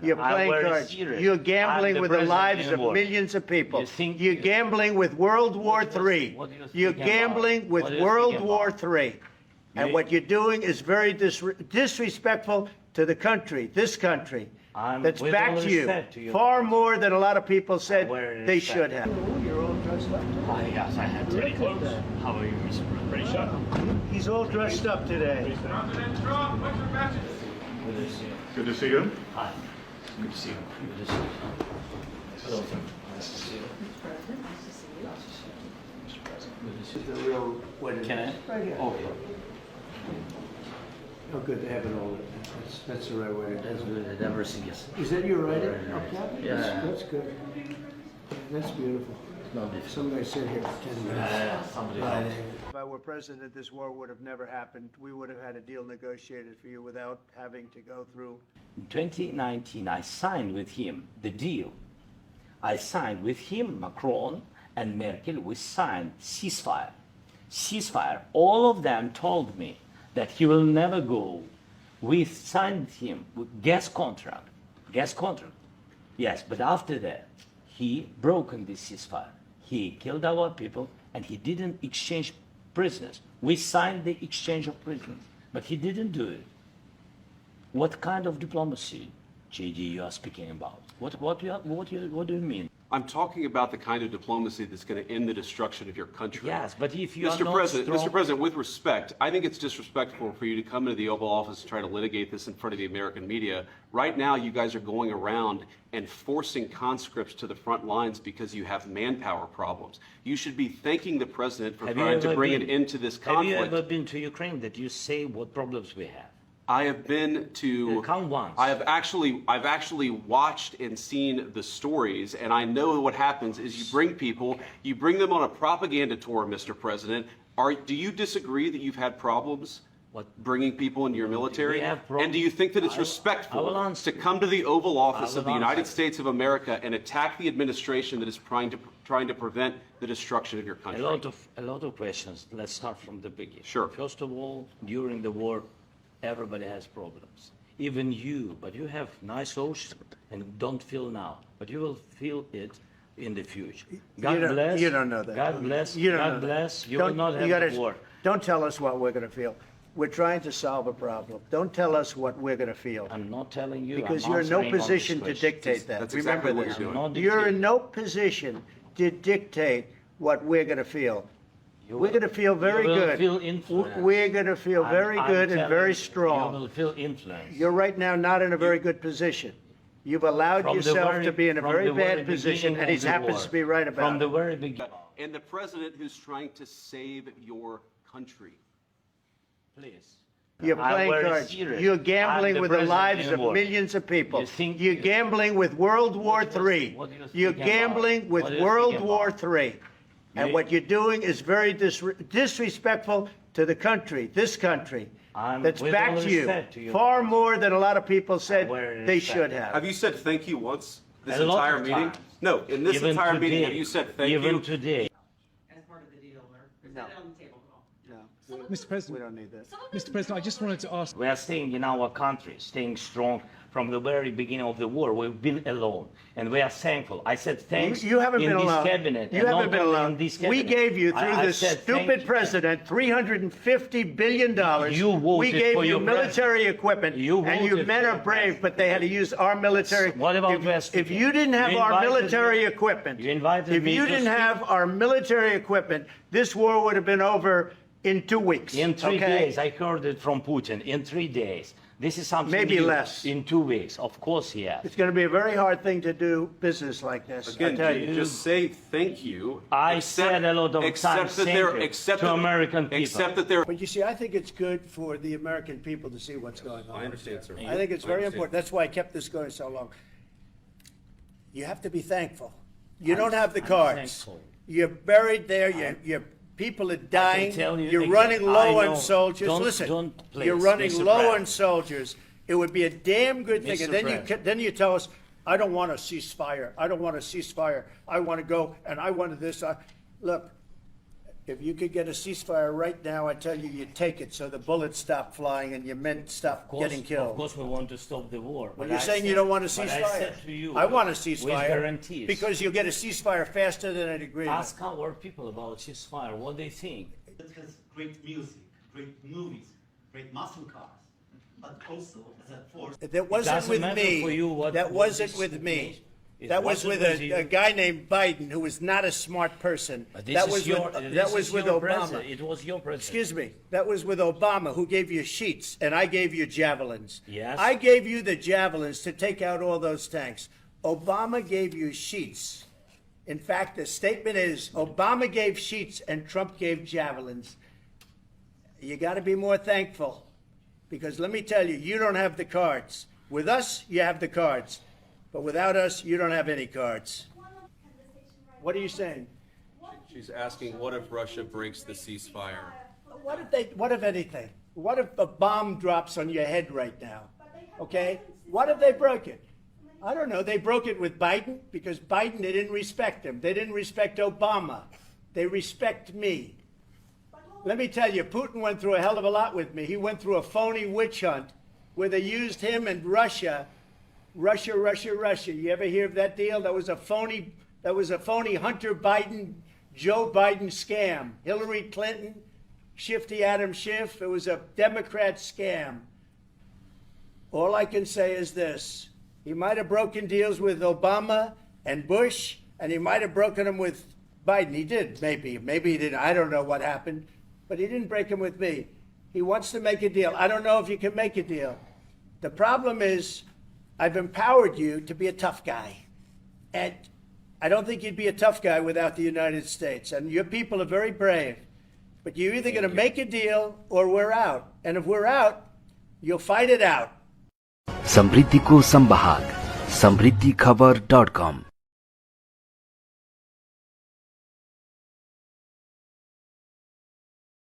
You're playing cards. You're gambling with the lives of millions of people. You're gambling with World War III. You're gambling with World War III. And what you're doing is very disrespectful to the country, this country, that's backed you far more than a lot of people said they should have. You're all dressed up today. Yes, I had to. Pretty close. How are you, Mr. President? Pretty sharp. He's all dressed up today. Good to see you. Hi. Good to see you. Good to see you. Hello, sir. Nice to see you. Mr. President, nice to see you. Nice to see you. Mr. President. Good to see The you. real wedding. Can I? Right here. Okay. Oh, good to have it all. That's the right way to do That's it. good. I never see yes. Is that your writing Very up nice. top? Yeah. That's good. That's beautiful. No different. Somebody sit here for 10 minutes. Somebody Right. else. If I were president, this war would have never happened. We would have had a deal negotiated for you without having to go through. In 2019, I signed with him the deal. I signed with him, Macron and Merkel, we signed ceasefire. Ceasefire. All of them told me that he will never go. We signed him with gas contract. Gas contract. Yes, but after that, he broken this ceasefire. He killed our people and he didn't exchange prisoners. We signed the exchange of prisoners, but he didn't do it. What kind of diplomacy, JD, you are speaking about? What do you mean? I'm talking about the kind of diplomacy that's going to end the destruction of your country. Yes, but if you are Mr. not President, strong... Mr. President, with respect, I think it's disrespectful for you to come into the Oval Office and try to litigate this in front of the American media. Right now, you guys are going around and forcing conscripts to the front lines because you have manpower problems. You should be thanking the President for trying to bring an end to this conflict. Have you ever been to Ukraine that you say what problems we have? I have been to. Come once. I've actually watched and seen the stories, and I know what happens is you bring them on a propaganda tour, Mr. President. Do you disagree that you've had problems bringing people into your military? We have problems. And do you think that it's respectful to come to the Oval Office of the United States of America and attack the administration that is trying to prevent the destruction of your country? A lot of questions. Let's start from the beginning. Sure. First of all, during the war, everybody has problems. Even you, but you have nice ocean and don't feel now, but you will feel it in the future. God bless. You don't know that. God bless. You don't God know that. bless. You will not have war. Don't tell us what we're going to feel. We're trying to solve a problem. Don't tell us what we're going to feel. I'm not telling you. Because I'm you're in no answering all position these to questions. dictate that. That's Remember exactly what this. you're doing. You're in no position to dictate what we're going to feel. We're going to feel very you will good. Feel influenced. We're going to feel very good and very strong. You will feel influence. You're right now not in a very good position. You've allowed yourself to be in a very bad position, and he happens to be right about it. From the very beginning. And the president who's trying to save your country. Please. You're playing cards. Serious. You're gambling with the lives of millions of people. You're gambling with World War III. You're gambling with World War III. And what you're doing is very disrespectful to the country, this country, that's backed you far more than a lot of people said they should have. Have you said thank you once this entire meeting? No, in this Even entire today, meeting, have you said thank you? Even today. As part of the deal, or presented on the table at all? No, Mr. President, we don't need that. Mr. President, I just wanted to ask. We are staying in our country, staying strong from the very beginning of the war. We've been alone, and we are thankful. I said thanks. You haven't been alone. Cabinet, you haven't been alone. In this we cabinet. gave you, through I this said stupid president, $350 billion. You voted we gave for you your military equipment, and you men are brave, but they had to use our military. What about if you didn't have our military equipment, if you didn't have our military equipment, this war would have been over in 2 weeks. In 3 days, I heard it from Putin. In 3 days. This is something maybe new. less. In 2 weeks, of course, yes. It's going to be a very hard thing to do business like this. Again, I tell you. just say thank you. I said a lot of times thank you to American people. Except that they're. But you see, I think it's good for the American people to see what's going on. I understand, sir. I think it's very important. That's why I kept this going so long. You have to be thankful. You don't have the cards. Thankful. You're buried there. Your people are dying. You're running low on soldiers. Listen, you're running low on soldiers. It would be a damn good thing. And then you tell us, I don't want a ceasefire. I don't want a ceasefire. I want to go and I wanted this. Look, If you could get a ceasefire right now, I tell you, you'd take it so the bullets stop flying and your men stop getting Of killed. course, we want to stop the war. Well, but you're I saying you said- don't want a but I ceasefire. said to you, I want a with ceasefire. guarantees. Because you'll get a ceasefire faster than an agreement. Ask our people about ceasefire, what they think. It has great music, great movies, great muscle cars, but also as a force. That wasn't doesn't with matter me. for you what- That what wasn't this with me. means. It That was wasn't with with you. a guy named Biden who was not a smart person. But this That is was your, with, this that was is with your Obama. president. It was your president. Excuse me. That was with Obama, who gave you sheets, and I gave you javelins. Yes. I gave you the javelins to take out all those tanks. Obama gave you sheets. In fact, the statement is Obama gave sheets and Trump gave javelins. You got to be more thankful, because let me tell you, you don't have the cards. With us, you have the cards, but without us, you don't have any cards. What are you saying? She's asking, what if Russia breaks the ceasefire? What if anything? What if a bomb drops on your head right now? Okay? What if they broke it? I don't know. They broke it with Biden because Biden, they didn't respect him. They didn't respect Obama. They respect me. Let me tell you, Putin went through a hell of a lot with me. He went through a phony witch hunt where they used him and Russia. Russia. You ever hear of that deal? That was a phony Hunter Biden, Joe Biden scam. Hillary Clinton, Shifty Adam Schiff. It was a Democrat scam. All I can say is this. He might have broken deals with Obama and Bush, and he might have broken them with Biden. He did, maybe. Maybe he didn't. I don't know what happened. But he didn't break them with me. He wants to make a deal. I don't know if you can make a deal. The problem is I've empowered you to be a tough guy. And I don't think you'd be a tough guy without the United States. And your people are very brave. But you're either going to make a deal or we're out. And if we're out, you'll fight it out. समृद्धि को संवाहक समृद्धिखबर.com